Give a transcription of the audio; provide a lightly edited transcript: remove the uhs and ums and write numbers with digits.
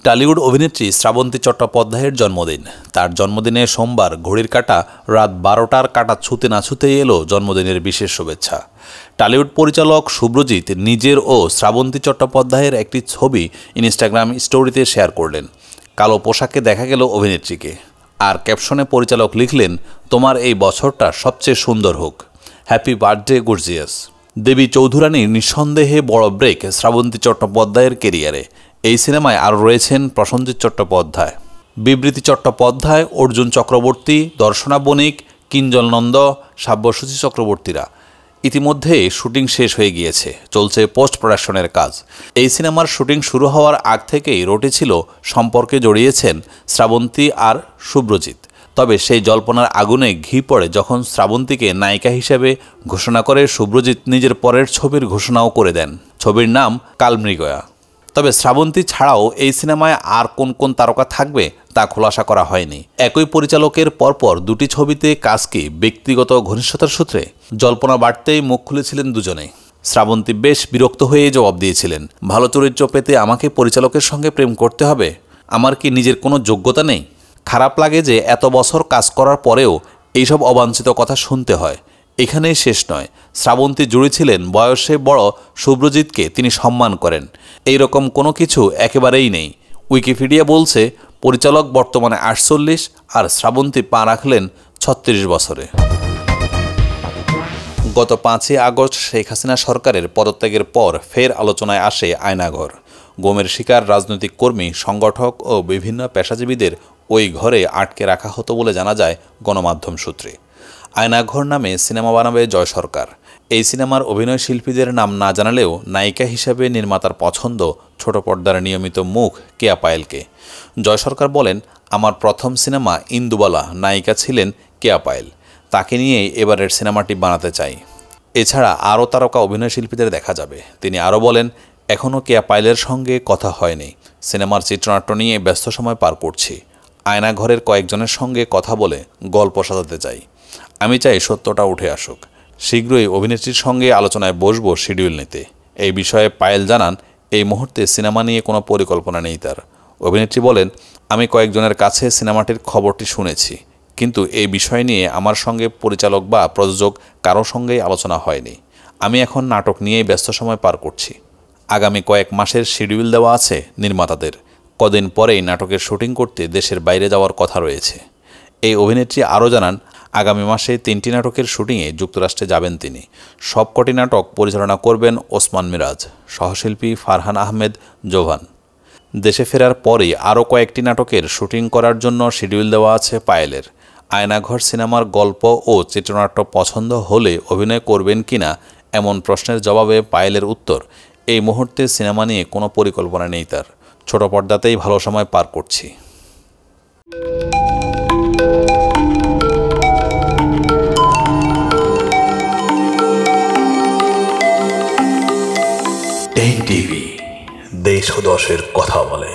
Tollywood অভিনেত্রী শ্রাবন্তী চট্টোপাধ্যায়ের জন্মদিন। তার জন্মদিনে সোমবার ঘড়ির কাঁটা রাত 12টার কাঁটা ছুঁতে না ছুঁতেই এলো জন্মদিনের বিশেষ শুভেচ্ছা। টলিউড পরিচালক শুভ্রজিৎ নিজের ও শ্রাবন্তী চট্টোপাধ্যায়ের একটি ছবি ইনস্টাগ্রাম স্টোরিতে শেয়ার করলেন। কালো পোশাকে দেখা গেল অভিনেত্রীকে, আর ক্যাপশনে পরিচালক লিখলেন, তোমার এই বছরটা সবচেয়ে সুন্দর হোক, হ্যাপি বার্থডে গর্জিয়াস। দেবী চৌধুরানীর নিঃসন্দেহে বড় ব্রেক শ্রাবন্তী চট্টোপাধ্যায়ের কেরিয়ারে। এই সিনেমায় আরও রয়েছেন প্রসেনজিৎ চট্টোপাধ্যায়, বিবৃতি চট্টোপাধ্যায়, অর্জুন চক্রবর্তী, দর্শনা বণিক, কিঞ্জল নন্দ, সাব্যসাচী চক্রবর্তীরা। ইতিমধ্যে শুটিং শেষ হয়ে গিয়েছে, চলছে পোস্ট প্রোডাকশনের কাজ। এই সিনেমার শুটিং শুরু হওয়ার আগ থেকেই রটেছিল সম্পর্কে জড়িয়েছেন শ্রাবন্তী আর শুভ্রজিৎ। তবে সেই জল্পনার আগুনে ঘি পড়ে যখন শ্রাবন্তীকে নায়িকা হিসেবে ঘোষণা করে শুভ্রজিৎ নিজের পরের ছবির ঘোষণাও করে দেন। ছবির নাম কালমৃগয়া। তবে শ্রাবন্তী ছাড়াও এই সিনেমায় আর কোন কোন তারকা থাকবে তা খোলাসা করা হয়নি। একই পরিচালকের পরপর দুটি ছবিতে কাজ কি ব্যক্তিগত ঘনিষ্ঠতার সূত্রে? জল্পনা বাড়তেই মুখ খুলেছিলেন দুজনে। শ্রাবন্তী বেশ বিরক্ত হয়ে জবাব দিয়েছিলেন, ভালো চরিত্র পেতে আমাকে পরিচালকের সঙ্গে প্রেম করতে হবে? আমার কি নিজের কোনো যোগ্যতা নেই? খারাপ লাগে যে এত বছর কাজ করার পরেও এইসব অবাঞ্ছিত কথা শুনতে হয়। এখানেই শেষ নয়, শ্রাবন্তী জুড়েছিলেন বয়সে বড় শুভ্রজিৎকে তিনি সম্মান করেন। এই রকম কোনো কিছু একেবারেই নেই। উইকিপিডিয়া বলছে পরিচালক বর্তমানে 48 আর শ্রাবন্তী পা রাখলেন 36 বছরে। গত 5ই আগস্ট শেখ হাসিনা সরকারের পদত্যাগের পর ফের আলোচনায় আসে আয়নাঘর। গুমের শিকার রাজনৈতিক কর্মী, সংগঠক ও বিভিন্ন পেশাজীবীদের ওই ঘরে আটকে রাখা হতো বলে জানা যায় গণমাধ্যম সূত্রে। আয়নাঘর নামে সিনেমা বানাবে জয় সরকার। এই সিনেমার অভিনয় শিল্পীদের নাম না জানালেও নায়িকা হিসেবে নির্মাতার পছন্দ ছোট পর্দার নিয়মিত মুখ কেয়া পায়েলকে। জয় সরকার বলেন, আমার প্রথম সিনেমা ইন্দুবালা, নায়িকা ছিলেন কেয়া পায়েল। তাকে নিয়েই এবারের সিনেমাটি বানাতে চাই। এছাড়া আরও তারকা অভিনয় শিল্পীদের দেখা যাবে। তিনি আরও বলেন, এখনও কেয়া পায়েলের সঙ্গে কথা হয়নি। সিনেমার চিত্রনাট্য নিয়ে ব্যস্ত সময় পার করছি। আয়নাঘরের কয়েকজনের সঙ্গে কথা বলে গল্প সাজাতে চাই। আমি চাই সত্যটা উঠে আসুক। শীঘ্রই অভিনেত্রীর সঙ্গে আলোচনায় বসবো শিডিউল নিতে। এই বিষয়ে পায়েল জানান, এই মুহূর্তে সিনেমা নিয়ে কোনো পরিকল্পনা নেই তার। অভিনেত্রী বলেন, আমি কয়েকজনের কাছে সিনেমাটির খবরটি শুনেছি, কিন্তু এই বিষয় নিয়ে আমার সঙ্গে পরিচালক বা প্রযোজক কারো সঙ্গেই আলোচনা হয়নি। আমি এখন নাটক নিয়েই ব্যস্ত সময় পার করছি। আগামী কয়েক মাসের শিডিউল দেওয়া আছে নির্মাতাদের। কদিন পরেই নাটকের শুটিং করতে দেশের বাইরে যাওয়ার কথা রয়েছে। এই অভিনেত্রী আরও জানান, আগামী মাসে 3টি নাটকের শুটিংয়ে যুক্তরাষ্ট্রে যাবেন তিনি। সবকটি নাটক পরিচালনা করবেন ওসমান মিরাজ, সহশিল্পী ফারহান আহমেদ জোভান। দেশে ফেরার পরেই আরও কয়েকটি নাটকের শুটিং করার জন্য শিডিউল দেওয়া আছে পায়েলের। আয়নাঘর সিনেমার গল্প ও চিত্রনাট্য পছন্দ হলে অভিনয় করবেন কিনা এমন প্রশ্নের জবাবে পায়েলের উত্তর, এই মুহূর্তে সিনেমা নিয়ে কোনো পরিকল্পনা নেই তার। ছোট পর্দাতেই ভালো সময় পার করছি। টেক টিভি, দেশ ও দশের কথা বলে।